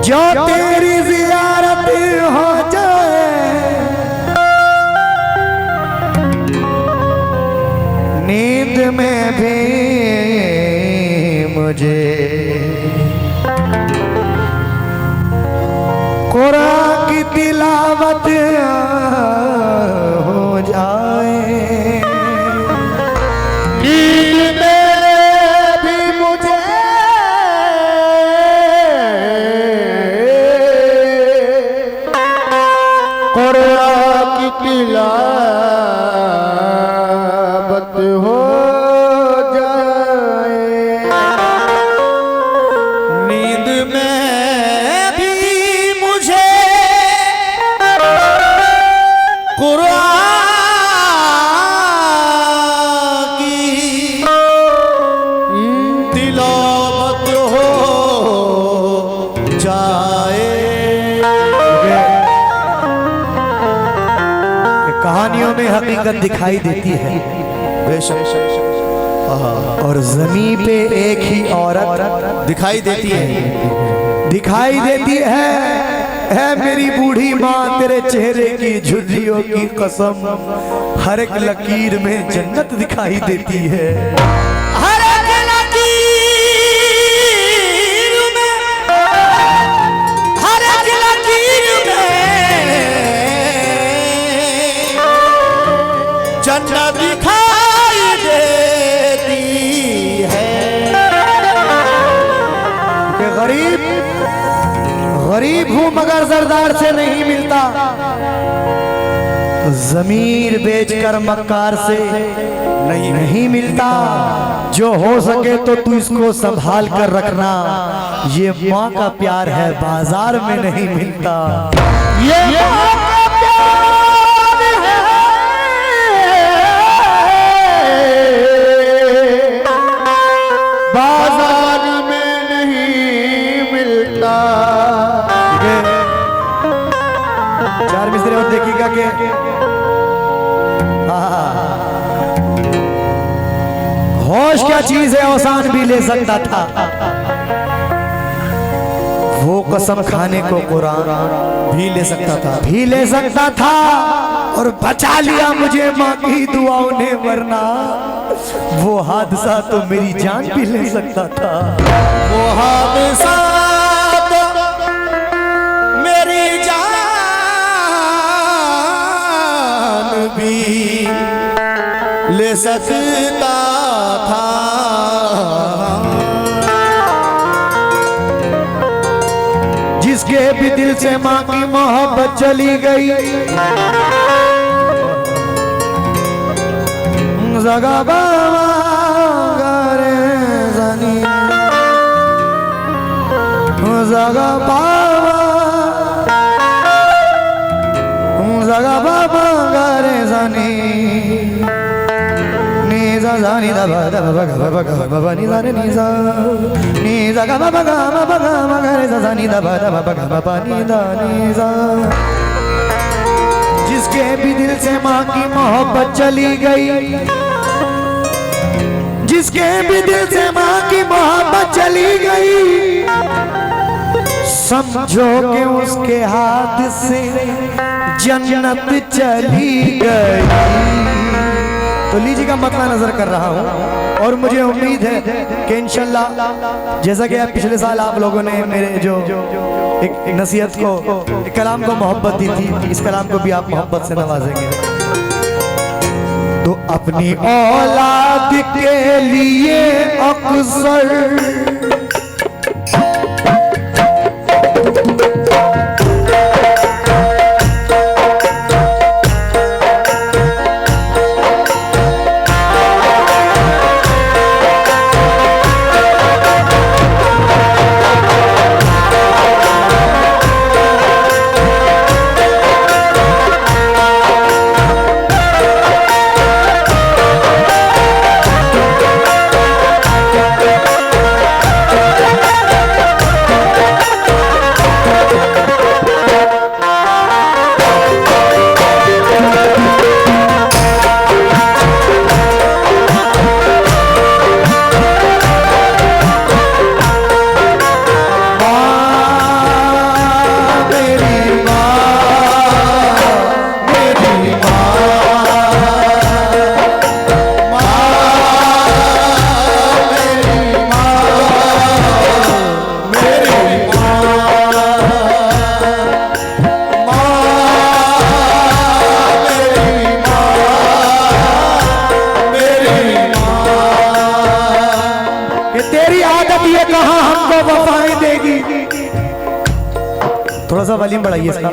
जो तेरी जियारत हो जाए, नींद में भी मुझे कुरान की तिलावत हो जाए, नींद में भी मुझे कुरान की तिलावत हो जाए, नींद में भी मुझे कुरान की तिलावत हो जाए। कहानियों में हकीकत दिखाई देती है और ज़मीन पे एक ही औरत दिखाई देती है, है मेरी बूढ़ी माँ, तेरे चेहरे की झुर्रियों की कसम, हर एक लकीर में जन्नत दिखाई देती है, हर एक लकीर में, हर एक लकीर में जन्नत दिखाई देती है। कि गरीब हूं मगर सरदार से नहीं मिलता, जमीर बेचकर मक्कार से नहीं मिलता, जो हो सके तो तू इसको संभाल कर रखना, ये माँ का प्यार है बाजार में नहीं मिलता, ये माँ का प्यार है बाजार में नहीं मिलता। 4 मिसरे और देखिएगा कि होश क्या चीज है, औसान भी ले सकता था, वो कसम खाने को कुरान भी ले सकता था, और बचा लिया मुझे माँ की दुआओं ने, वरना वो हादसा तो मेरी जान भी ले सकता था, वो हादसा तो मेरी जान भी ले सकता था। जिसके भी दिल से माँ की मोहब्बत चली गई, जगा बाबा रे जानी, जगा बाबा रे जानी, नीजा जानी दा बाबा बाबा नीजा रे नीजा, नीजा गा बाबा रे जानी दा बाबा नीजा नीजा। जिसके भी दिल से माँ की मोहब्बत चली गई, जिसके भी दिल से माँ की मोहब्बत चली गई, समझो कि उसके हाथ से जन्नत चली गई। तो लीजिए का मतला नजर कर रहा हूँ, और मुझे उम्मीद है कि इंशाल्लाह, जैसा कि पिछले साल आप लोगों ने मेरे जो एक नसीहत को, एक कलाम को मोहब्बत दी थी, इस कलाम को भी आप मोहब्बत से नवाजेंगे। तो अपनी औलाद के लिए अक्सर थोड़ा सा वॉल्यूम बढ़ाइए इसका।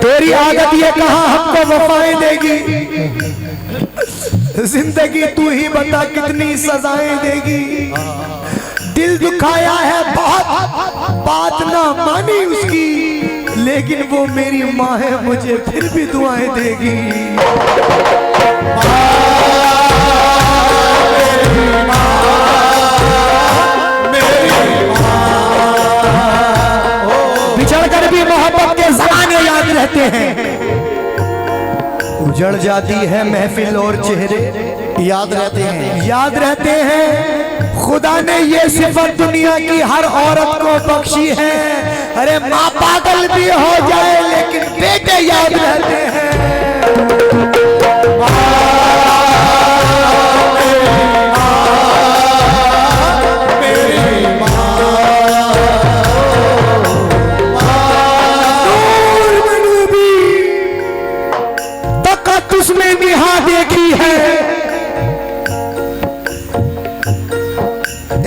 तेरी आदत ये कहाँ हमको वफाएं देगी, जिंदगी तू ही बता कितनी सजाएं देगी। दिल दुखाया है बहुत, बात ना मानी उसकी, लेकिन वो मेरी माँ है, मुझे फिर भी दुआएं देगी। बिछड़ कर भी मोहब्बत के ज़माने याद रहते हैं, उजड़ जाती है महफिल और चेहरे याद रहते हैं, याद रहते हैं। खुदा ने ये सिफत दुनिया की हर औरत को बख्शी है। अरे माँ पागल भी हो जाए लेकिन बेटे याद रहते हैं। उसमें निहा देखी है,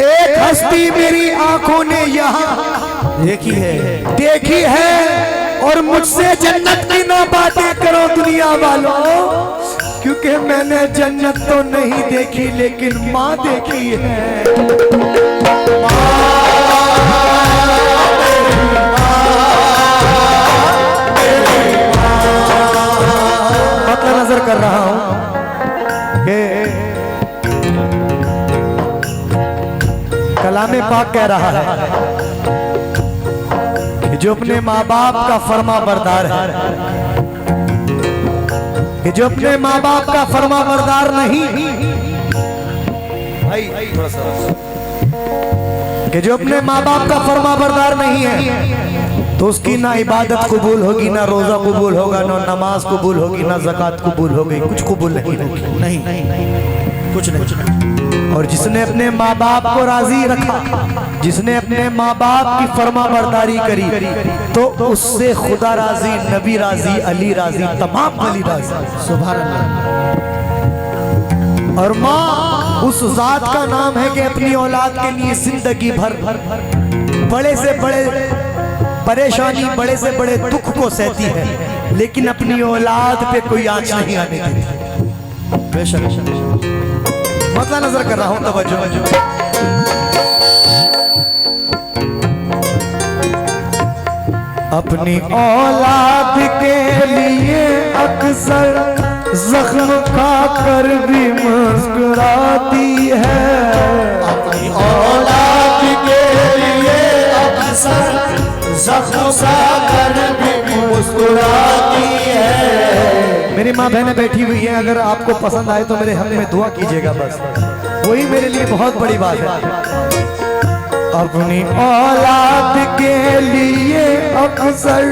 एक हस्ती मेरी आंखों ने यहाँ देखी है। और मुझसे जन्नत की ना बातें करो दुनिया वालों, क्योंकि मैंने जन्नत तो नहीं देखी लेकिन माँ देखी है। नजर कर रहा हूं कि कलामे पाक कह रहा है कि जो अपने माँ बाप का फरमा बरदार है, कि जो अपने माँ बाप का फरमा बरदार नहीं, भाई थोड़ा सा, कि जो अपने माँ बाप का फरमा बरदार नहीं है, तो उसकी ना इबादत कबूल होगी, ना रोजा कबूल होगा, ना नमाज कबूल होगी, ना ज़कात कबूल होगी, कुछ कबूल नहीं होगी, नहीं कुछ नहीं। और जिसने अपने माँ बाप को राजी रखा, जिसने अपने माँ बाप की फरमा बरदारी करी, तो उससे खुदा राजी, नबी राजी, अली राजी, तमाम अली राजी। सुभान अल्लाह। और माँ उस जात का नाम है कि अपनी औलाद के लिए जिंदगी भर बड़े से बड़े परेशानी, बड़े से बड़े दुख को सहती है, लेकिन अपनी औलाद पे कोई आंच नहीं आने देती। बेशक मतलब नजर कर रहा हूं, तवज्जो। अपनी औलाद के लिए अक्सर जख्म खाकर भी मुस्कुराती है, अपनी औलाद के लिए अक्सर जख्म खाकर भी मुस्कुराती है। मेरी माँ बहनें बैठी हुई हैं, अगर आपको पसंद आए तो मेरे हक में दुआ कीजिएगा, बस वही मेरे लिए बहुत बड़ी बात है। अपनी औलाद के लिए अक्सर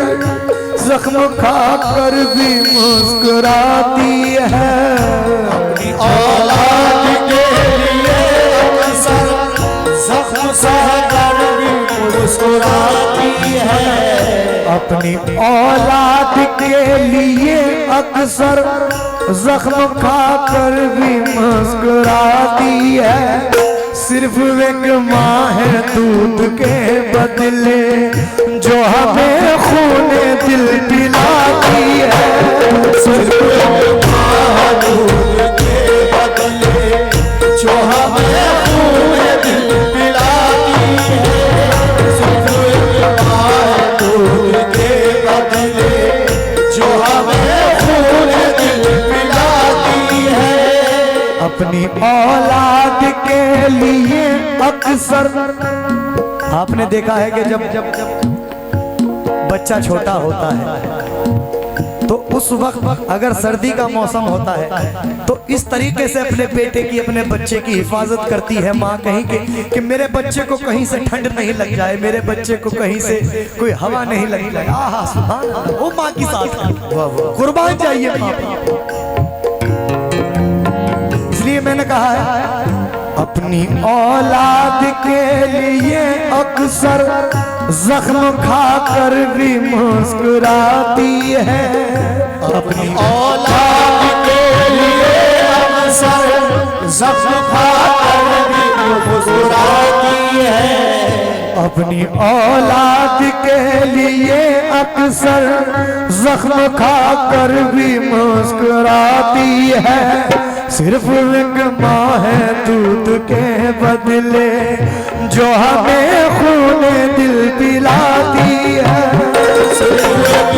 जख्म खाकर भी मुस्कुराती है, अपनी औलाद के लिए अक्सर जख्म खाकर भी मुस्कुराती है, अपनी औलाद के लिए अक्सर जख्म खाकर भी मुस्कुराती है। सिर्फ एक माँ है दूध के बदले जो हमें खूने दिल पिलाती है, सिर्फ एक माँ है दूध के बदले जो हमें खूने दिल पिलाती है, सिर्फ एक माँ है दूध के बदले जो हमें खूने दिल पिलाती है। अपनी औलाद के लिए अक्सर आपने देखा है कि जब बच्चा छोटा होता है तो उस वक्त अगर सर्दी का मौसम होता है तो इस तरीके से अपने बेटे की, अपने बच्चे की हिफाजत करती है माँ, कहीं कि मेरे बच्चे को कहीं से ठंड नहीं लग जाए, मेरे बच्चे को कहीं से कोई हवा नहीं लग जाए। आहा सुभान अल्लाह, वो माँ की साथ कुर्बान चाहिए माँ। इसलिए मैंने कहा है अपनी औलाद के लिए अक्सर जख्म खाकर भी मुस्कुराती है, अपनी औलाद के लिए अक्सर जख्म खाकर भी मुस्कुराती है, अपनी औलाद के लिए अक्सर जख्म खाकर भी मुस्कुराती है। सिर्फ एक माँ है दूध के बदले जो हमें खून दिल पिलाती है। सिर्फ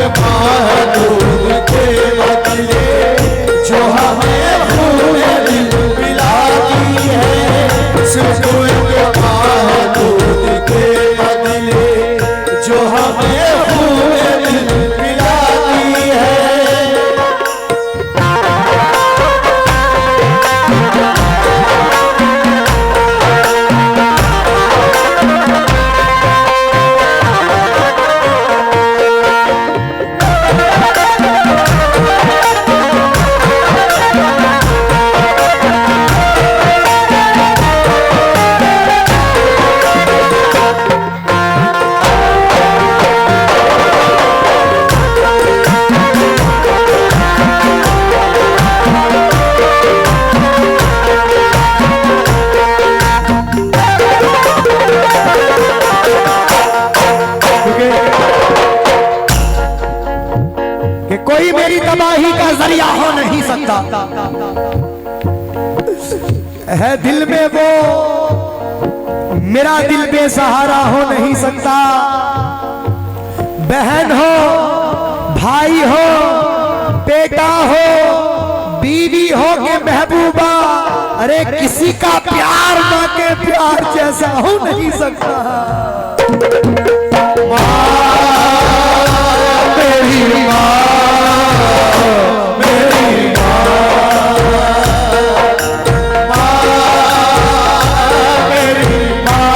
एक माँ है दूध के बदले जो हमें खून दिल पिलाती है। सिर्फ एक माँ है दूध के बदले जो हमें खून दिल पिलाती है। कि कोई मेरी तबाही का जरिया हो नहीं सकता है। दिल में वो मेरा दिल बेसहारा हो नहीं सकता। बहन हो, भाई हो, बेटा हो, बीवी हो के महबूबा, अरे किसी का प्यार मां के प्यार जैसा हो नहीं सकता। मेरी माँ, मेरी माँ, मेरी माँ,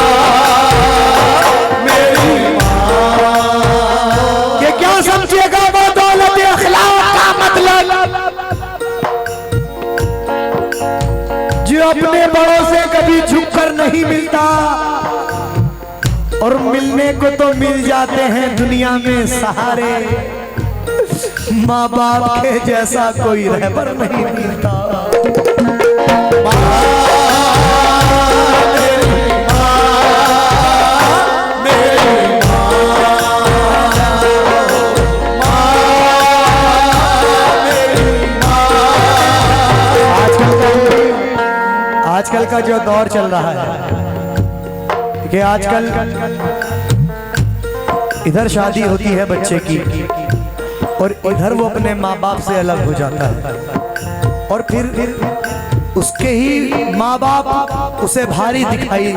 मेरी माँ। ये क्या समझेगा वो दौलत अखलाक का मतलब जो अपने बड़ों से कभी झुककर नहीं मिलता और मिलने को तो मिल जाते हैं दुनिया में सहारे। माँ बाप के जैसा कोई रहबर नहीं मिलता। आजकल का जो दौर चल रहा है कि आजकल इधर शादी होती है बच्चे की और इधर वो अपने माँ बाप से अलग हो जाता है और फिर उसके ही माँ बाप उसे भारी दिखाई